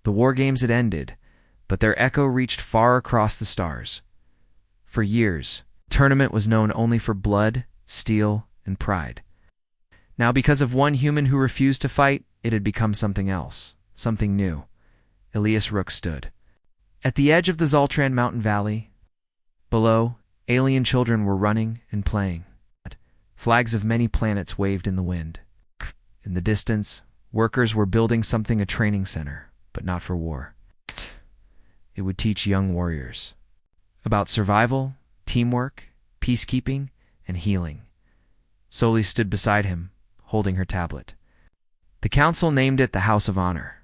The war games had ended, but their echo reached far across the stars. For years, the tournament was known only for blood, steel, and pride. Now, because of one human who refused to fight, it had become something else, something new. Elias Rook stood. At the edge of the Zoltran mountain valley, below, alien children were running and playing. Flags of many planets waved in the wind. In the distance, workers were building something, a training center, but not for war. It would teach young warriors about survival, teamwork, peacekeeping, and healing. Soli stood beside him, holding her tablet. The council named it the House of Honor.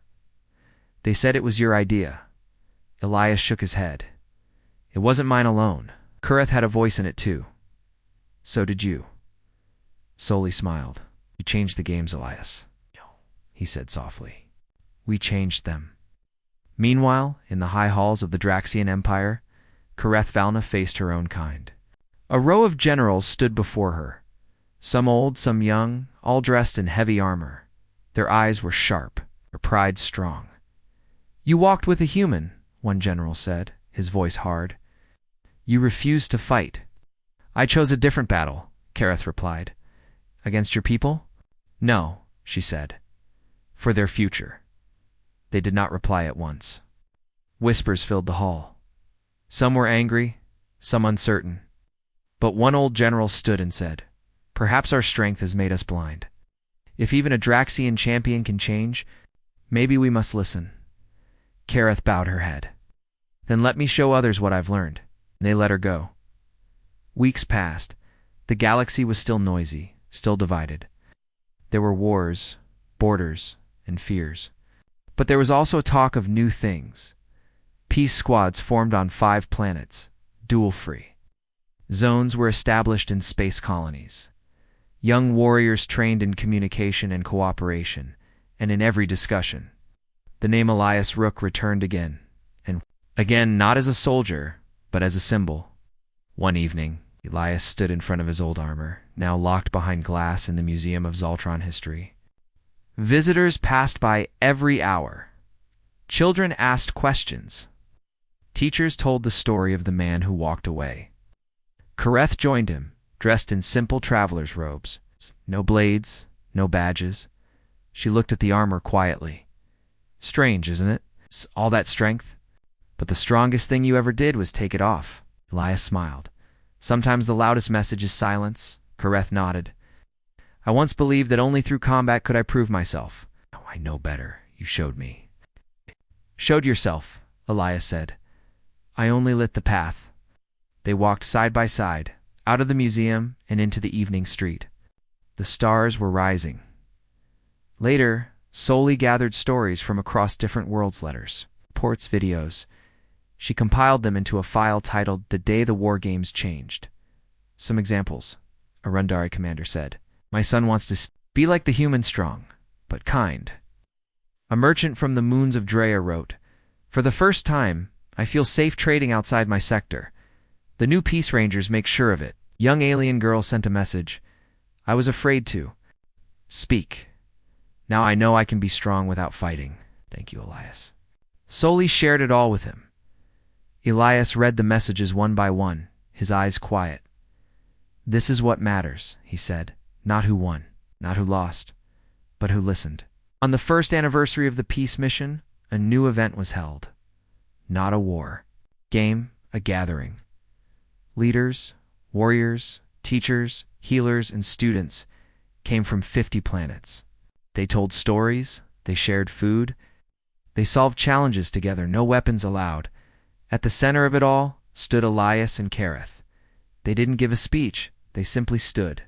They said it was your idea. Elias shook his head. It wasn't mine alone. Kureth had a voice in it too. So did you. Soli smiled. You changed the games, Elias, he said softly. We changed them. Meanwhile, in the high halls of the Draxian Empire, Kureth Valna faced her own kind. A row of generals stood before her. Some old, some young, all dressed in heavy armor. Their eyes were sharp, their pride strong. You walked with a human, one general said, his voice hard. You refused to fight. I chose a different battle, Kareth replied. Against your people? No, she said. For their future. They did not reply at once. Whispers filled the hall. Some were angry, some uncertain. But one old general stood and said, Perhaps our strength has made us blind. If even a Draxian champion can change, maybe we must listen. Kareth bowed her head. Then let me show others what I've learned. And they let her go. Weeks passed. The galaxy was still noisy, still divided. There were wars, borders, and fears. But there was also talk of new things. Peace squads formed on 5 planets, duel-free. Zones were established in space colonies. Young warriors trained in communication and cooperation, and in every discussion. The name Elias Rook returned again, and again not as a soldier, but as a symbol. One evening, Elias stood in front of his old armor, now locked behind glass in the Museum of Zoltron History. Visitors passed by every hour. Children asked questions. Teachers told the story of the man who walked away. Kareth joined him, dressed in simple traveler's robes. No blades, no badges. She looked at the armor quietly. Strange, isn't it? All that strength? But the strongest thing you ever did was take it off. Elias smiled. Sometimes the loudest message is silence. Kareth nodded. I once believed that only through combat could I prove myself. Now I know better. You showed me. Showed yourself, Elias said. I only lit the path. They walked side by side, out of the museum and into the evening street. The stars were rising. Later, Soli gathered stories from across different worlds, letters, reports, videos. She compiled them into a file titled The Day the War Games Changed. Some examples. A Rundari commander said, My son wants to be like the human strong, but kind. A merchant from the moons of Drea wrote, For the first time, I feel safe trading outside my sector. The new Peace Rangers make sure of it. Young alien girl sent a message. I was afraid to speak. Now I know I can be strong without fighting. Thank you, Elias. Soli shared it all with him. Elias read the messages one by one, his eyes quiet. This is what matters, he said. Not who won, not who lost, but who listened. On the first anniversary of the peace mission, a new event was held. Not a war. Game, a gathering. Leaders, warriors, teachers, healers, and students came from 50 planets. They told stories, they shared food, they solved challenges together, no weapons allowed. At the center of it all stood Elias and Kareth. They didn't give a speech, they simply stood.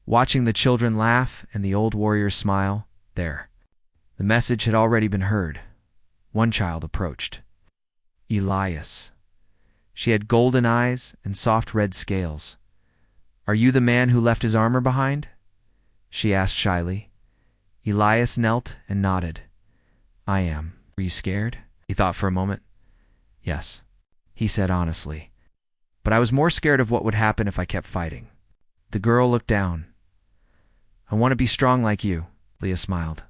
Watching the children laugh and the old warriors smile, there. The message had already been heard. One child approached. Elias. She had golden eyes and soft red scales. Are you the man who left his armor behind? She asked shyly. Elias knelt and nodded. I am. Were you scared? He thought for a moment. Yes, he said honestly. But I was more scared of what would happen if I kept fighting. The girl looked down. I want to be strong like you, Leah smiled.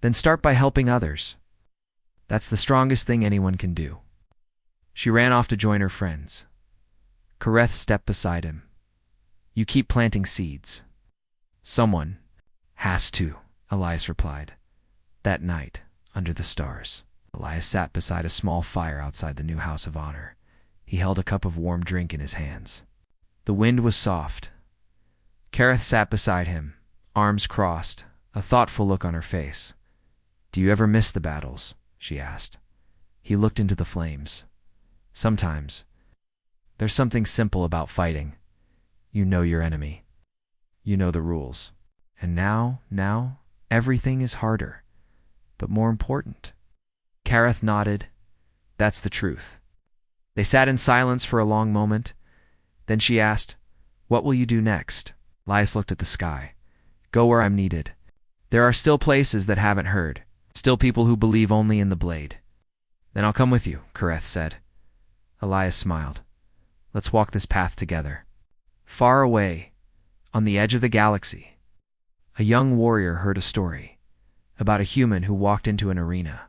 Then start by helping others. That's the strongest thing anyone can do. She ran off to join her friends. Kareth stepped beside him. You keep planting seeds. Someone has to, Elias replied. That night, under the stars, Elias sat beside a small fire outside the new House of Honor. He held a cup of warm drink in his hands. The wind was soft. Kareth sat beside him, arms crossed, a thoughtful look on her face. Do you ever miss the battles? She asked. He looked into the flames. Sometimes. There's something simple about fighting. You know your enemy. You know the rules. And now, everything is harder, but more important. Kareth nodded. That's the truth. They sat in silence for a long moment. Then she asked, What will you do next? Elias looked at the sky. Go where I'm needed. There are still places that haven't heard. Still people who believe only in the blade. Then I'll come with you, Kareth said. Elias smiled. Let's walk this path together. Far away, on the edge of the galaxy, a young warrior heard a story about a human who walked into an arena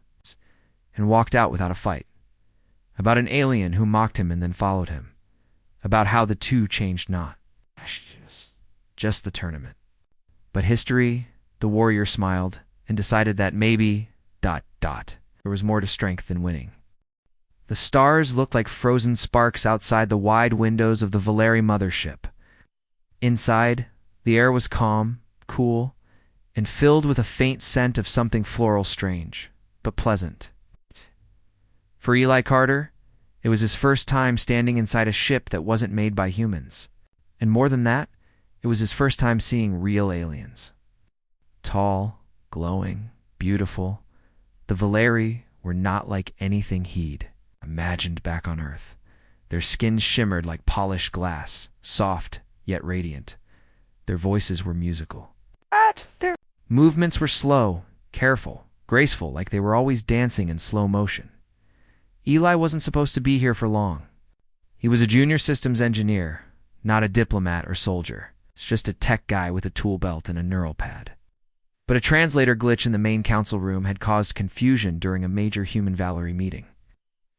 and walked out without a fight, about an alien who mocked him and then followed him, about how the two changed not. Just the tournament. But history, the warrior smiled and decided that maybe, there was more to strength than winning. The stars looked like frozen sparks outside the wide windows of the Valeri mothership. Inside, the air was calm, cool, and filled with a faint scent of something floral strange, but pleasant. For Eli Carter, it was his first time standing inside a ship that wasn't made by humans. And more than that, it was his first time seeing real aliens. Tall, glowing, beautiful, the Valeri were not like anything he'd imagined back on Earth. Their skins shimmered like polished glass, soft yet radiant. Their voices were musical. Their movements were slow, careful, graceful, like they were always dancing in slow motion. Eli wasn't supposed to be here for long. He was a junior systems engineer, not a diplomat or soldier. It's just a tech guy with a tool belt and a neural pad. But a translator glitch in the main council room had caused confusion during a major human Valeri meeting.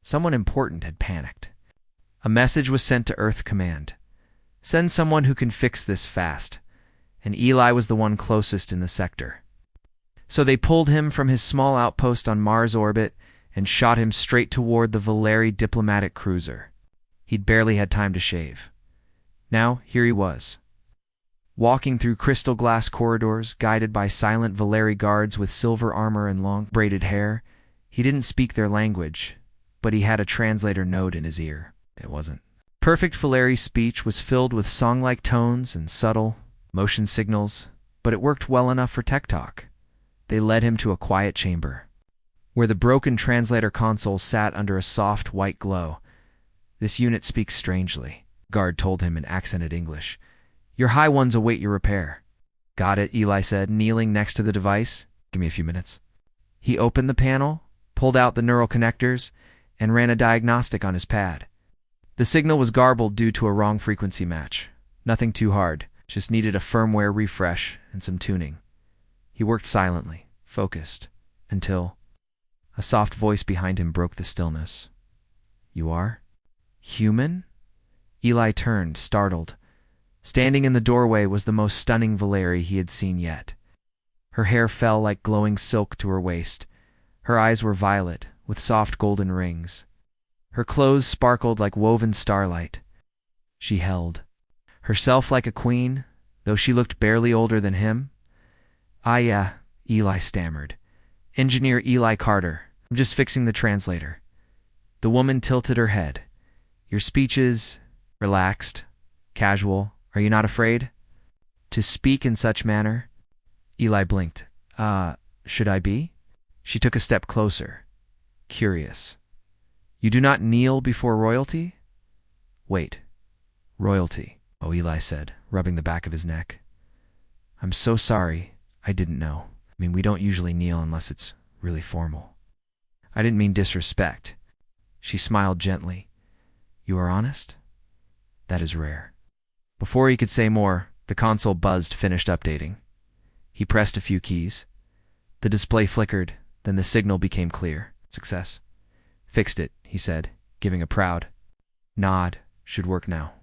Someone important had panicked. A message was sent to Earth Command. Send someone who can fix this fast. And Eli was the one closest in the sector. So they pulled him from his small outpost on Mars orbit and shot him straight toward the Valeri diplomatic cruiser. He'd barely had time to shave. Now, here he was, walking through crystal glass corridors, guided by silent Valeri guards with silver armor and long braided hair. He didn't speak their language, but he had a translator node in his ear. It wasn't. Perfect Valeri speech was filled with song-like tones and subtle motion signals, but it worked well enough for tech talk. They led him to a quiet chamber, where the broken translator console sat under a soft white glow. This unit speaks strangely, guard told him in accented English. Your high ones await your repair. Got it, Eli said, kneeling next to the device. Give me a few minutes. He opened the panel, pulled out the neural connectors, and ran a diagnostic on his pad. The signal was garbled due to a wrong frequency match. Nothing too hard, just needed a firmware refresh and some tuning. He worked silently, focused, until a soft voice behind him broke the stillness. You are? Human? Eli turned, startled. Standing in the doorway was the most stunning Valeri he had seen yet. Her hair fell like glowing silk to her waist. Her eyes were violet, with soft golden rings. Her clothes sparkled like woven starlight. She held herself like a queen, though she looked barely older than him. Yeah, Eli stammered. Engineer Eli Carter. I'm just fixing the translator. The woman tilted her head. Your speech is relaxed, casual. Are you not afraid to speak in such manner? Eli blinked. Should I be? She took a step closer, curious. You do not kneel before royalty? Wait, royalty, Eli said, rubbing the back of his neck. I'm so sorry, I didn't know. We don't usually kneel unless it's really formal. I didn't mean disrespect. She smiled gently. You are honest? That is rare. Before he could say more, the console buzzed, finished updating. He pressed a few keys. The display flickered, then the signal became clear. Success. Fixed it, he said, giving a proud nod. Should work now.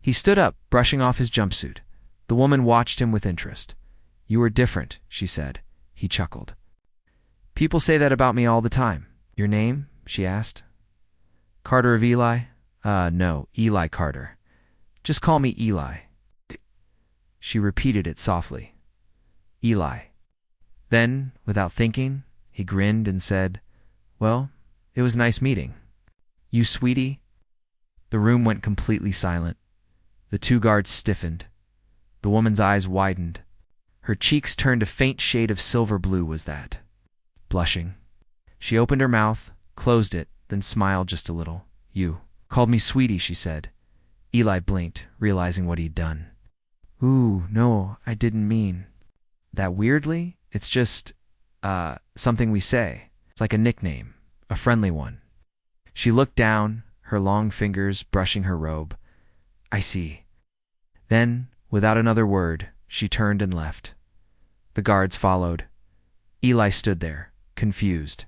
He stood up, brushing off his jumpsuit. The woman watched him with interest. You are different, she said. He chuckled. People say that about me all the time. Your name? She asked. Carter of Eli? No, Eli Carter. Just call me Eli. She repeated it softly. Eli. Then, without thinking, he grinned and said, Well, it was nice meeting. You sweetie? The room went completely silent. The two guards stiffened. The woman's eyes widened. Her cheeks turned a faint shade of silver blue, was that. Blushing. She opened her mouth, closed it, then smiled just a little. You called me sweetie, she said. Eli blinked, realizing what he'd done. Ooh, no, I didn't mean that weirdly. It's just, something we say. It's like a nickname, a friendly one. She looked down, her long fingers brushing her robe. I see. Then, without another word, she turned and left. The guards followed. Eli stood there, confused,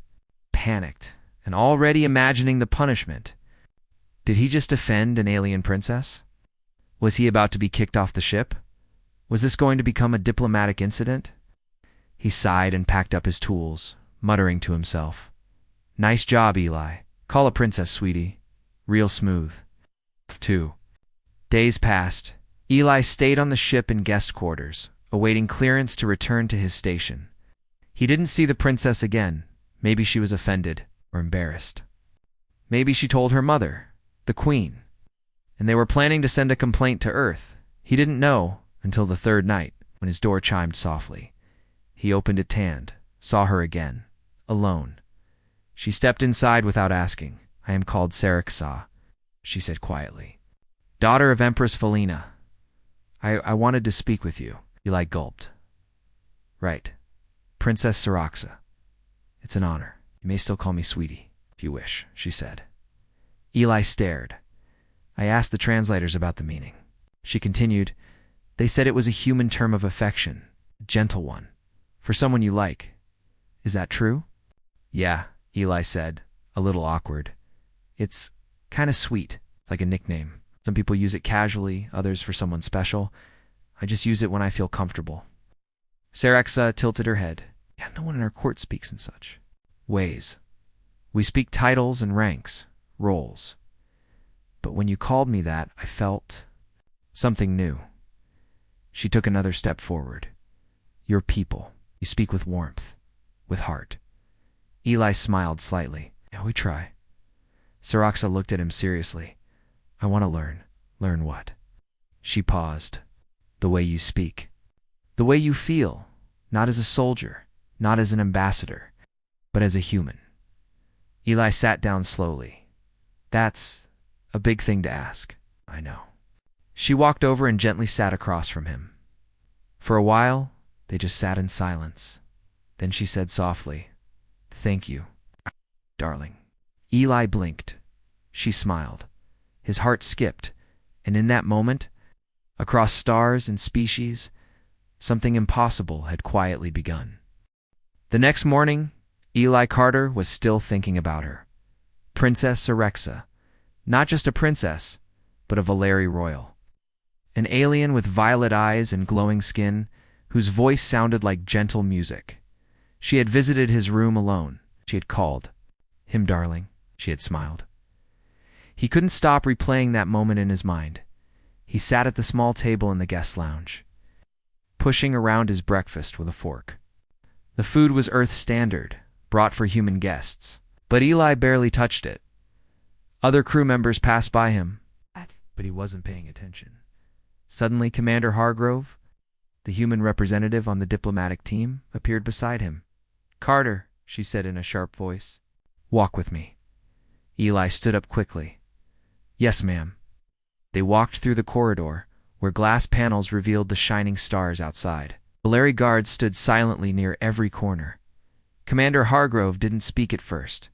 panicked, and already imagining the punishment. Did he just offend an alien princess? Was he about to be kicked off the ship? Was this going to become a diplomatic incident? He sighed and packed up his tools, muttering to himself. Nice job, Eli. Call a princess, sweetie. Real smooth. 2 days passed. Eli stayed on the ship in guest quarters, awaiting clearance to return to his station. He didn't see the princess again. Maybe she was offended or embarrassed. Maybe she told her mother, the queen, and they were planning to send a complaint to Earth. He didn't know until the third night, when his door chimed softly. He opened it tanned, saw her again, alone. She stepped inside without asking. I am called Saraksa, she said quietly. Daughter of Empress Felina. I wanted to speak with you. Eli gulped. Right. Princess Saraksa. It's an honor. You may still call me sweetie, if you wish, she said. Eli stared. I asked the translators about the meaning. She continued, They said it was a human term of affection, a gentle one, for someone you like. Is that true? Yeah, Eli said, a little awkward. It's kind of sweet, like a nickname. Some people use it casually, others for someone special. I just use it when I feel comfortable. Saraksa tilted her head. Yeah, no one in our court speaks in such ways. We speak titles and ranks, roles. But when you called me that, I felt something new. She took another step forward. Your people. You speak with warmth, with heart. Eli smiled slightly. Yeah, we try. Saraksa looked at him seriously. I want to learn. Learn what? She paused. The way you speak. The way you feel. Not as a soldier, not as an ambassador, but as a human. Eli sat down slowly. That's a big thing to ask. I know. She walked over and gently sat across from him. For a while, they just sat in silence. Then she said softly, Thank you, darling. Eli blinked. She smiled. His heart skipped, and in that moment, across stars and species, something impossible had quietly begun. The next morning, Eli Carter was still thinking about her. Princess Saraksa. Not just a princess, but a Valeri royal. An alien with violet eyes and glowing skin, whose voice sounded like gentle music. She had visited his room alone. She had called him darling. She had smiled. He couldn't stop replaying that moment in his mind. He sat at the small table in the guest lounge, pushing around his breakfast with a fork. The food was Earth standard, brought for human guests, but Eli barely touched it. Other crew members passed by him, but he wasn't paying attention. Suddenly, Commander Hargrove, the human representative on the diplomatic team, appeared beside him. Carter, she said in a sharp voice. Walk with me. Eli stood up quickly. Yes, ma'am. They walked through the corridor, where glass panels revealed the shining stars outside. Valeri guards stood silently near every corner. Commander Hargrove didn't speak at first.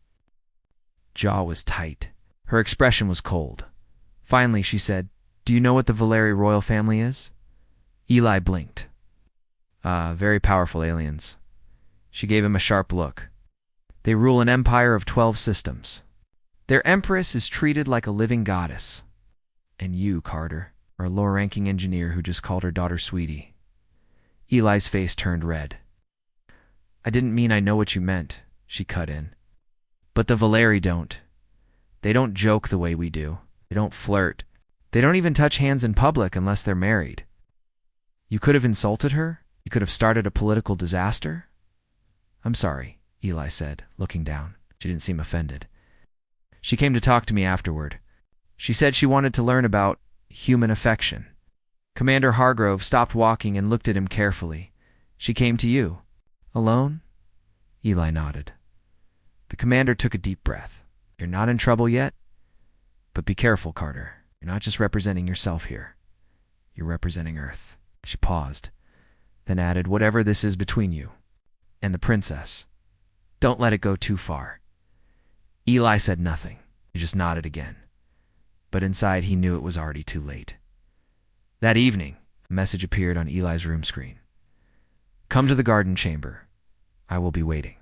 Jaw was tight. Her expression was cold. Finally, she said, Do you know what the Valeri royal family is? Eli blinked. Very powerful aliens. She gave him a sharp look. They rule an empire of 12 systems. Their empress is treated like a living goddess. And you, Carter, are a low-ranking engineer who just called her daughter sweetie. Eli's face turned red. I didn't mean I know what you meant, she cut in. But the Valeri don't. They don't joke the way we do. They don't flirt. They don't even touch hands in public unless they're married. You could have insulted her? You could have started a political disaster? I'm sorry, Eli said, looking down. She didn't seem offended. She came to talk to me afterward. She said she wanted to learn about human affection. Commander Hargrove stopped walking and looked at him carefully. She came to you. Alone? Eli nodded. The commander took a deep breath. You're not in trouble yet? But be careful, Carter. You're not just representing yourself here. You're representing Earth. She paused, then added, whatever this is between you and the princess, don't let it go too far. Eli said nothing. He just nodded again. But inside he knew it was already too late. That evening, a message appeared on Eli's room screen. Come to the garden chamber. I will be waiting.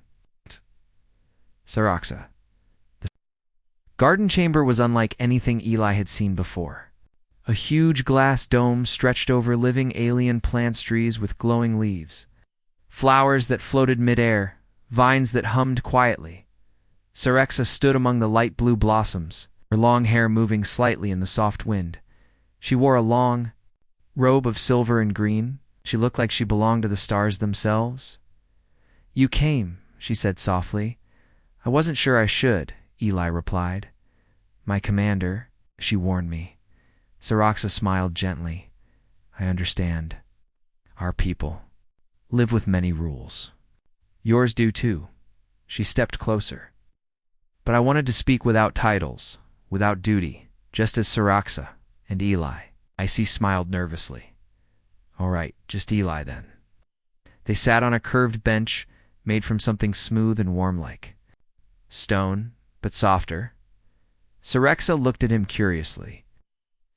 Saraxa. The garden chamber was unlike anything Eli had seen before. A huge glass dome stretched over living alien plant trees with glowing leaves. Flowers that floated mid-air, vines that hummed quietly. Saraxa stood among the light blue blossoms, her long hair moving slightly in the soft wind. She wore a long robe of silver and green. She looked like she belonged to the stars themselves. You came, she said softly. I wasn't sure I should, Eli replied. My commander, she warned me. Saraxa smiled gently. I understand. Our people live with many rules. Yours do too. She stepped closer. But I wanted to speak without titles, without duty, just as Saraxa and Eli. Icy smiled nervously. All right, just Eli then. They sat on a curved bench made from something smooth and warm-like. Stone, but softer. Saraxa looked at him curiously.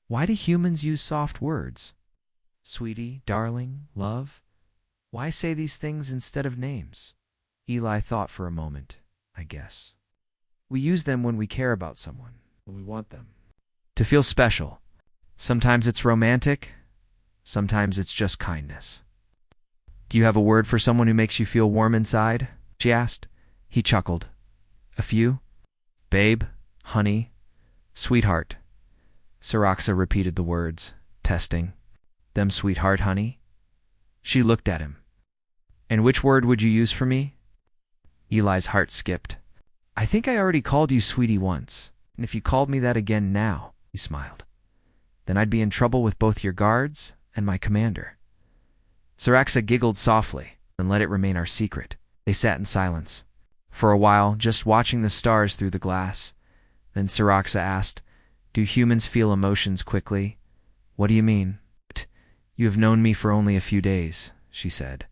Why do humans use soft words? Sweetie, darling, love? Why say these things instead of names? Eli thought for a moment, I guess. We use them when we care about someone, when we want them to feel special. Sometimes it's romantic, sometimes it's just kindness. Do you have a word for someone who makes you feel warm inside? She asked. He chuckled. A few? Babe, honey, sweetheart. Saraxa repeated the words, testing. Them sweetheart, honey? She looked at him. And which word would you use for me? Eli's heart skipped. I think I already called you sweetie once, and if you called me that again now, he smiled, then I'd be in trouble with both your guards and my commander. Saraxa giggled softly and let it remain our secret. They sat in silence, for a while just watching the stars through the glass. Then Saraxa asked, Do humans feel emotions quickly? What do you mean? You have known me for only a few days, she said.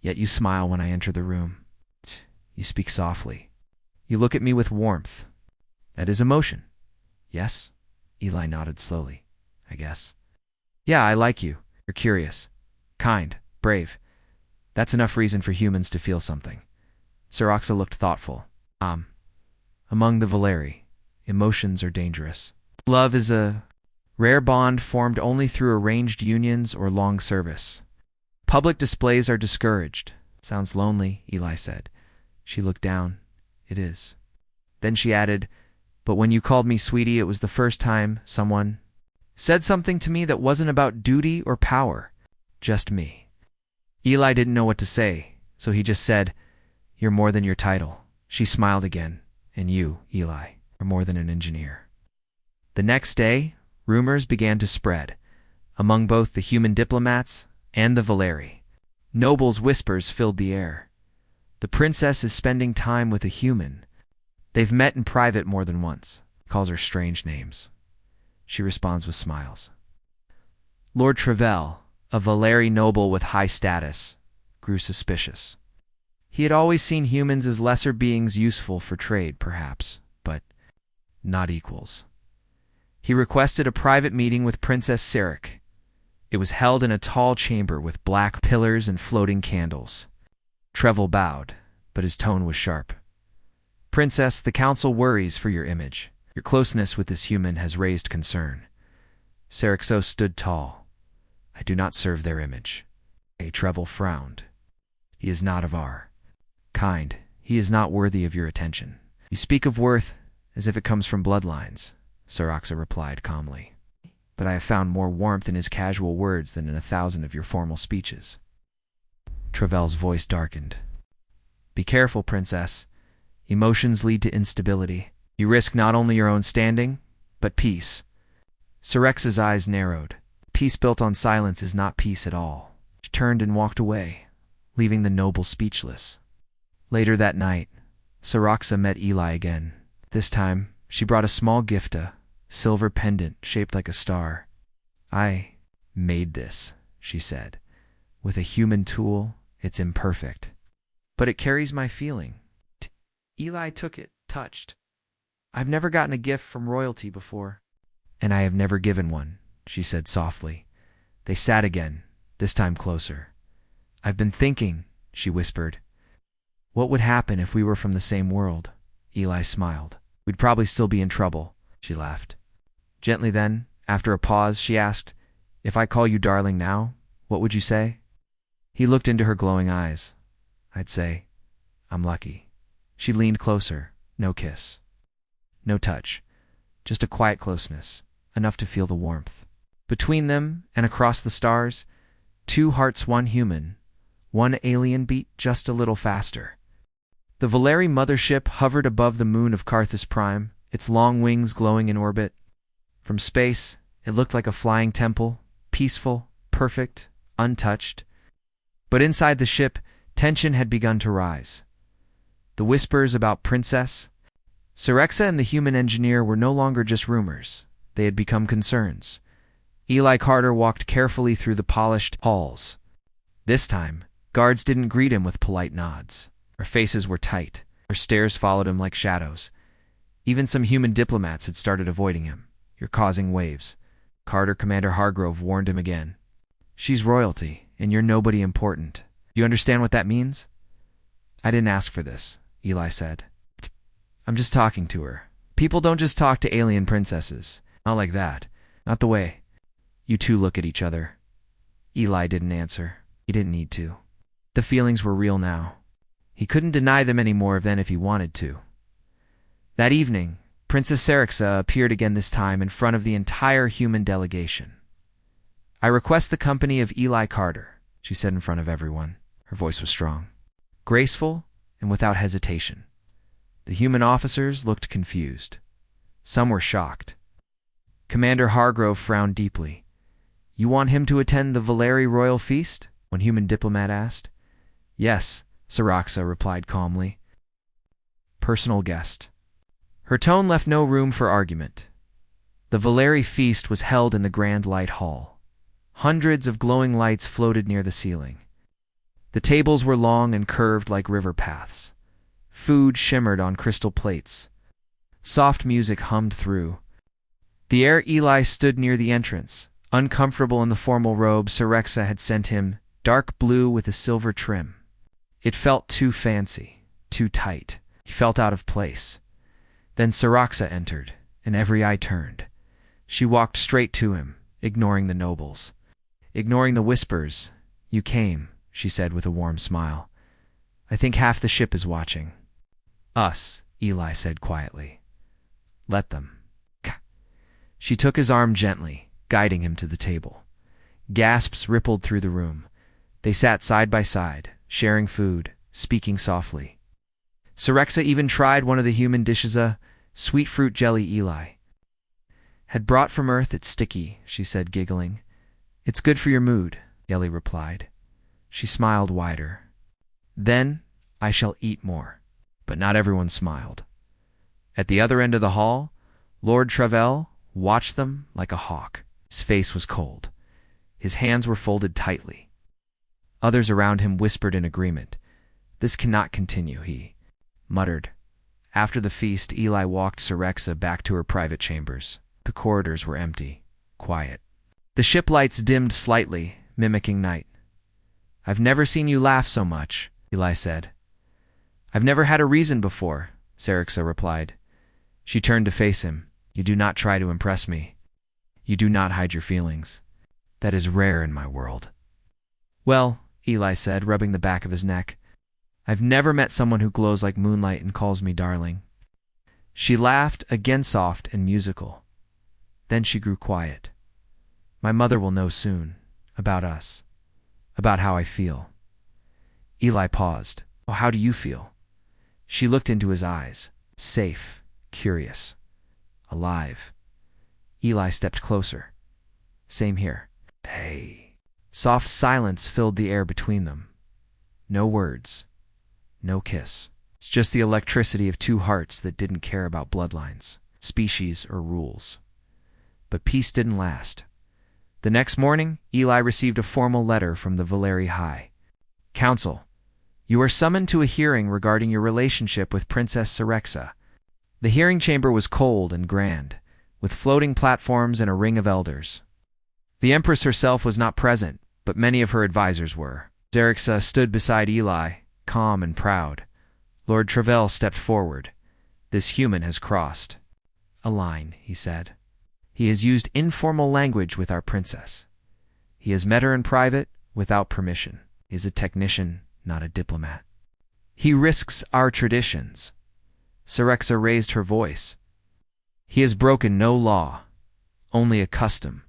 Yet you smile when I enter the room. You speak softly. You look at me with warmth. That is emotion. Yes? Eli nodded slowly. I guess. Yeah, I like you. You're curious. Kind. Brave. That's enough reason for humans to feel something. Saraxa looked thoughtful. Among the Valeri, emotions are dangerous. Love is a rare bond formed only through arranged unions or long service. Public displays are discouraged. Sounds lonely, Eli said. She looked down. It is. Then she added, But when you called me sweetie, it was the first time someone said something to me that wasn't about duty or power. Just me. Eli didn't know what to say, so he just said, You're more than your title. She smiled again. And you, Eli, are more than an engineer. The next day, rumors began to spread, among both the human diplomats and the Valeri. Nobles' whispers filled the air. The princess is spending time with a human. They've met in private more than once. He calls her strange names. She responds with smiles. Lord Trevel, a Valeri noble with high status, grew suspicious. He had always seen humans as lesser beings useful for trade, perhaps, but not equals. He requested a private meeting with Princess Sarek. It was held in a tall chamber with black pillars and floating candles. Trevel bowed, but his tone was sharp. Princess, the council worries for your image. Your closeness with this human has raised concern. Sirexo stood tall. I do not serve their image. A Trevel frowned. He is not of our kind. He is not worthy of your attention. You speak of worth as if it comes from bloodlines, Siraxa replied calmly. But I have found more warmth in his casual words than in 1,000 of your formal speeches. Trevel's voice darkened. Be careful, Princess. Emotions lead to instability. You risk not only your own standing, but peace. Sirexa's eyes narrowed. Peace built on silence is not peace at all. She turned and walked away, leaving the noble speechless. Later that night, Siraxa met Eli again. This time, she brought a small gift, a silver pendant shaped like a star. I made this, she said. With a human tool, it's imperfect. But it carries my feeling. Eli took it, touched. I've never gotten a gift from royalty before. And I have never given one, she said softly. They sat again, this time closer. I've been thinking, she whispered. What would happen if we were from the same world? Eli smiled. We'd probably still be in trouble, she laughed. Gently then, after a pause, she asked, If I call you darling now, what would you say? He looked into her glowing eyes. I'd say, I'm lucky. She leaned closer. No kiss. No touch. Just a quiet closeness, enough to feel the warmth. Between them and across the stars, 2 hearts, 1 human, 1 alien beat just a little faster. The Valeri mothership hovered above the moon of Carthus Prime, its long wings glowing in orbit. From space, it looked like a flying temple, peaceful, perfect, untouched. But inside the ship, tension had begun to rise. The whispers about Princess Sirexa and the human engineer were no longer just rumors. They had become concerns. Eli Carter walked carefully through the polished halls. This time, guards didn't greet him with polite nods. Their faces were tight. Their stares followed him like shadows. Even some human diplomats had started avoiding him. You're causing waves. Carter, Commander Hargrove warned him again. She's royalty, and you're nobody important. You understand what that means? I didn't ask for this, Eli said. I'm just talking to her. People don't just talk to alien princesses. Not like that. Not the way. You two look at each other. Eli didn't answer. He didn't need to. The feelings were real now. He couldn't deny them any more than if he wanted to. That evening, Princess Sirixa appeared again, this time in front of the entire human delegation. I request the company of Eli Carter, she said in front of everyone. Her voice was strong, graceful, and without hesitation. The human officers looked confused. Some were shocked. Commander Hargrove frowned deeply. You want him to attend the Valeri royal feast? One human diplomat asked. Yes, Siraxa replied calmly. Personal guest. Her tone left no room for argument. The Valeri feast was held in the Grand Light Hall. Hundreds of glowing lights floated near the ceiling. The tables were long and curved like river paths. Food shimmered on crystal plates. Soft music hummed through. The air Eli stood near the entrance, uncomfortable in the formal robe Sirixa had sent him, dark blue with a silver trim. It felt too fancy, too tight. He felt out of place. Then Sirixa entered, and every eye turned. She walked straight to him, ignoring the nobles. Ignoring the whispers. You came, she said with a warm smile. I think half the ship is watching. Us, Eli said quietly. Let them. She took his arm gently, guiding him to the table. Gasps rippled through the room. They sat side by side, sharing food, speaking softly. Sirixa even tried one of the human dishes, a sweet fruit jelly Eli had brought from Earth. It's sticky, she said, giggling. It's good for your mood, Eli replied. She smiled wider. Then I shall eat more. But not everyone smiled. At the other end of the hall, Lord Trevel watched them like a hawk. His face was cold. His hands were folded tightly. Others around him whispered in agreement. This cannot continue, he muttered. After the feast, Eli walked Sirixa back to her private chambers. The corridors were empty, quiet. The ship lights dimmed slightly, mimicking night. I've never seen you laugh so much, Eli said. I've never had a reason before, Sarixa replied. She turned to face him. You do not try to impress me. You do not hide your feelings. That is rare in my world. Well, Eli said, rubbing the back of his neck, I've never met someone who glows like moonlight and calls me darling. She laughed, again soft and musical. Then she grew quiet. My mother will know soon. About us. About how I feel. Eli paused. Oh, how do you feel? She looked into his eyes. Safe, curious, alive. Eli stepped closer. Same here. Hey. Soft silence filled the air between them. No words. No kiss. It's just the electricity of two hearts that didn't care about bloodlines, species, or rules. But peace didn't last. The next morning, Eli received a formal letter from the Valeri High Council. You are summoned to a hearing regarding your relationship with Princess Sarixa. The hearing chamber was cold and grand, with floating platforms and a ring of elders. The Empress herself was not present, but many of her advisors were. Sarixa stood beside Eli, calm and proud. Lord Travell stepped forward. This human has crossed a line, he said. He has used informal language with our princess. He has met her in private, without permission. He is a technician, not a diplomat. He risks our traditions. Sarixa raised her voice. He has broken no law, only a custom,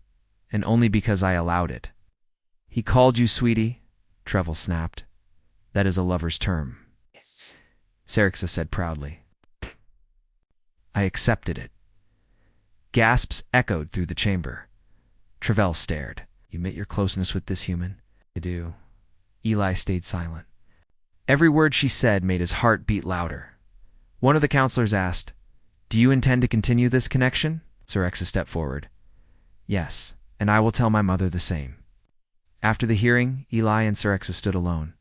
and only because I allowed it. He called you sweetie, Treville snapped. That is a lover's term. Yes. Sarixa said proudly. I accepted it. Gasps echoed through the chamber. Travell stared. You admit your closeness with this human? I do. Eli stayed silent. Every word she said made his heart beat louder. One of the counselors asked, Do you intend to continue this connection? Sarixa stepped forward. Yes, and I will tell my mother the same. After the hearing, Eli and Sarixa stood alone.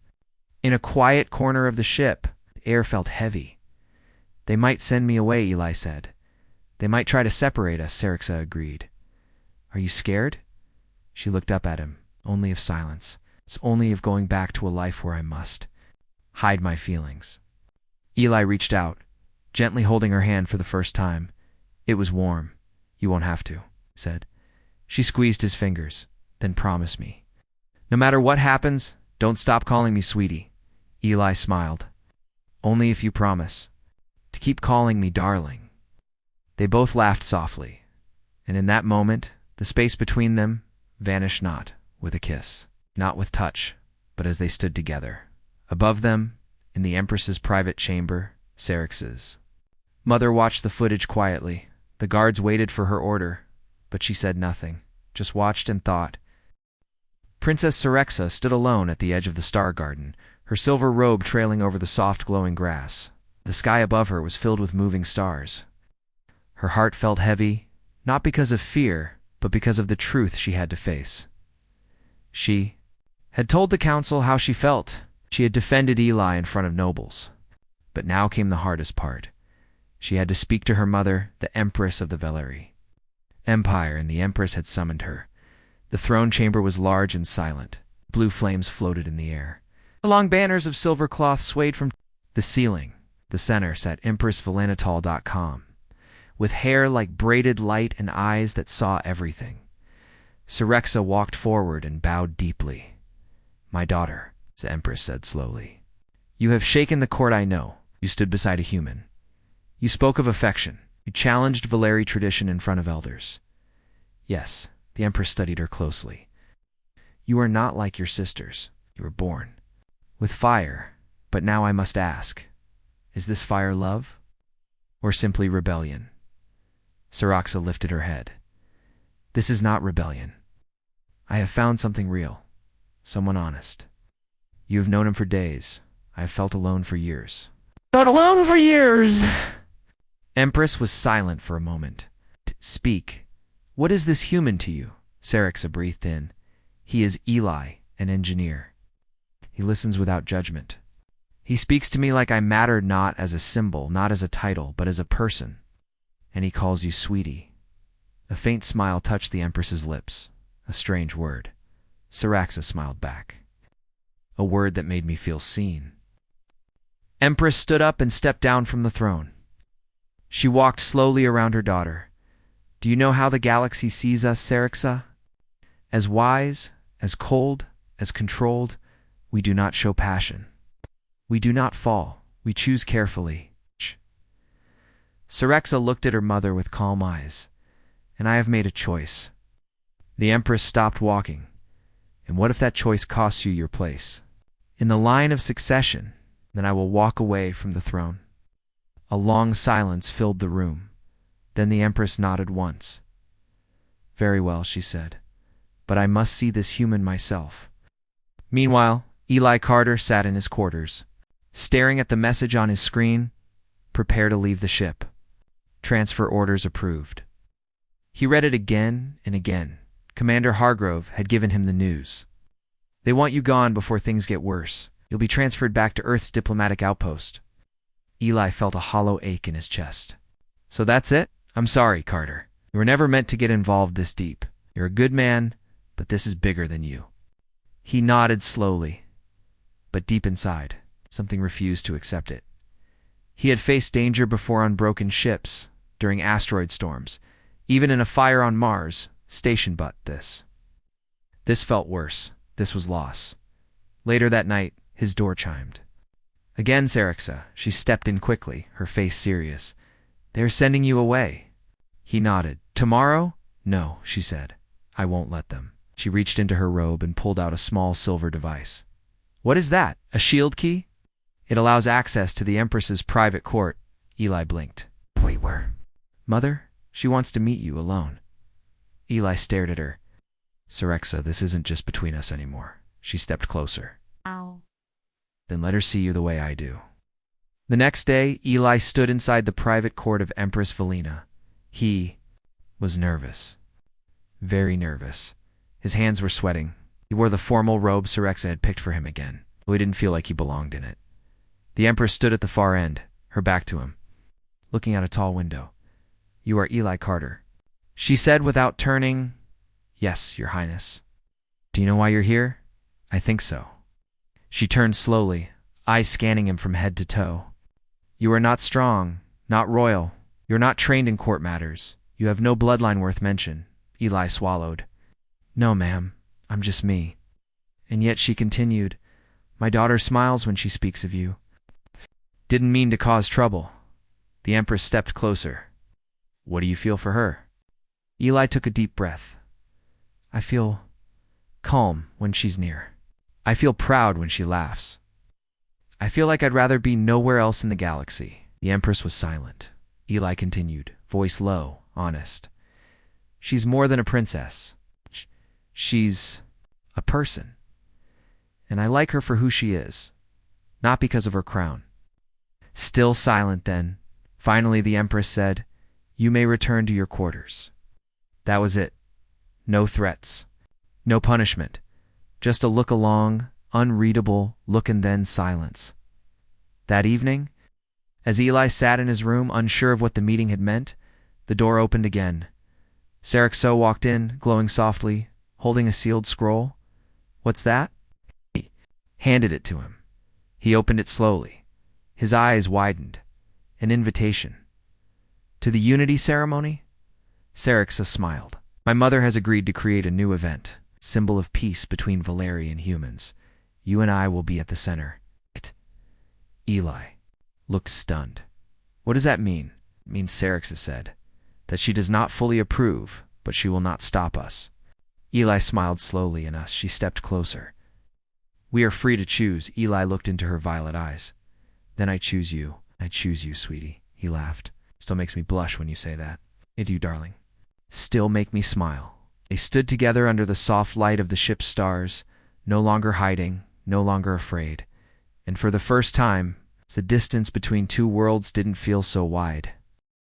In a quiet corner of the ship, the air felt heavy. They might send me away, Eli said. They might try to separate us, Sarixa agreed. Are you scared? She looked up at him. Only of silence. It's only of going back to a life where I must hide my feelings. Eli reached out, gently holding her hand for the first time. It was warm. You won't have to, he said. She squeezed his fingers. Then promise me. No matter what happens, don't stop calling me sweetie. Eli smiled. Only if you promise to keep calling me darling. They both laughed softly, and in that moment, the space between them vanished not with a kiss, not with touch, but as they stood together. Above them, in the Empress's private chamber, Sarix's mother watched the footage quietly. The guards waited for her order, but she said nothing, just watched and thought. Princess Sarixa stood alone at the edge of the star garden, her silver robe trailing over the soft glowing grass. The sky above her was filled with moving stars. Her heart felt heavy, not because of fear, but because of the truth she had to face. She had told the council how she felt. She had defended Eli in front of nobles. But now came the hardest part. She had to speak to her mother, the Empress of the Valeri Empire, and the Empress had summoned her. The throne chamber was large and silent. Blue flames floated in the air. The long banners of silver cloth swayed from the ceiling. The center sat Empress Valenital.com, with hair like braided light and eyes that saw everything. Sarixa walked forward and bowed deeply. My daughter, the Empress said slowly. You have shaken the court, I know. You stood beside a human. You spoke of affection. You challenged Valeri tradition in front of elders. Yes, the Empress studied her closely. You are not like your sisters. You were born with fire, but now I must ask, is this fire love or simply rebellion? Sarixa lifted her head. This is not rebellion. I have found something real, someone honest. You have known him for days. I have felt alone for years. Felt alone for years! Empress was silent for a moment. Speak. What is this human to you? Sarixa breathed in. He is Eli, an engineer. He listens without judgment. He speaks to me like I matter, not as a symbol, not as a title, but as a person. And he calls you sweetie. A faint smile touched the Empress's lips. A strange word. Sarixa smiled back. A word that made me feel seen. Empress stood up and stepped down from the throne. She walked slowly around her daughter. Do you know how the galaxy sees us, Serixa? As wise, as cold, as controlled, we do not show passion. We do not fall, we choose carefully. Serixa looked at her mother with calm eyes. And I have made a choice. The Empress stopped walking. And what if that choice costs you your place? In the line of succession, then I will walk away from the throne. A long silence filled the room. Then the Empress nodded once. Very well, she said. But I must see this human myself. Meanwhile, Eli Carter sat in his quarters, staring at the message on his screen. Prepare to leave the ship. Transfer orders approved. He read it again and again. Commander Hargrove had given him the news. They want you gone before things get worse. You'll be transferred back to Earth's diplomatic outpost. Eli felt a hollow ache in his chest. So that's it? I'm sorry, Carter. You were never meant to get involved this deep. You're a good man, but this is bigger than you. He nodded slowly, but deep inside, something refused to accept it. He had faced danger before on broken ships, during asteroid storms, even in a fire on Mars, station, but this felt worse. This was loss. Later that night, his door chimed. Again, Serixa. She stepped in quickly, her face serious. They're sending you away. He nodded. Tomorrow? No, she said. I won't let them. She reached into her robe and pulled out a small silver device. What is that? A shield key? It allows access to the Empress's private court. Eli blinked. Wait, where? Mother? She wants to meet you alone. Eli stared at her. Serixa, this isn't just between us anymore. She stepped closer. Ow. Then let her see you the way I do. The next day, Eli stood inside the private court of Empress Valina. He was nervous. Very nervous. His hands were sweating. He wore the formal robe Serixa had picked for him again, though he didn't feel like he belonged in it. The Empress stood at the far end, her back to him, looking out a tall window. You are Eli Carter. She said without turning, Yes, Your Highness. Do you know why you're here? I think so. She turned slowly, eyes scanning him from head to toe. You are not strong, not royal. You're not trained in court matters. You have no bloodline worth mention. Eli swallowed. No, ma'am. I'm just me. And yet she continued, My daughter smiles when she speaks of you. Didn't mean to cause trouble. The Empress stepped closer. What do you feel for her? Eli took a deep breath. I feel calm when she's near. I feel proud when she laughs. I feel like I'd rather be nowhere else in the galaxy. The Empress was silent. Eli continued, voice low, honest. She's more than a princess. She's a person. And I like her for who she is, not because of her crown. Still silent then. Finally the Empress said, You may return to your quarters. That was it. No threats. No punishment. Just a look along, unreadable look and then silence. That evening, as Eli sat in his room unsure of what the meeting had meant, the door opened again. Serixa walked in, glowing softly, holding a sealed scroll. What's that? He handed it to him. He opened it slowly. His eyes widened. An invitation. To the Unity ceremony? Serixa smiled. My mother has agreed to create a new event, symbol of peace between Valeri and humans. You and I will be at the center. Eli looked stunned. What does that mean? It means, Serixa said, that she does not fully approve, but she will not stop us. Eli smiled slowly, and she stepped closer. We are free to choose. Eli looked into her violet eyes. Then I choose you. I choose you, sweetie. He laughed. Still makes me blush when you say that. It you, darling. Still make me smile. They stood together under the soft light of the ship's stars, no longer hiding, no longer afraid. And for the first time, the distance between two worlds didn't feel so wide.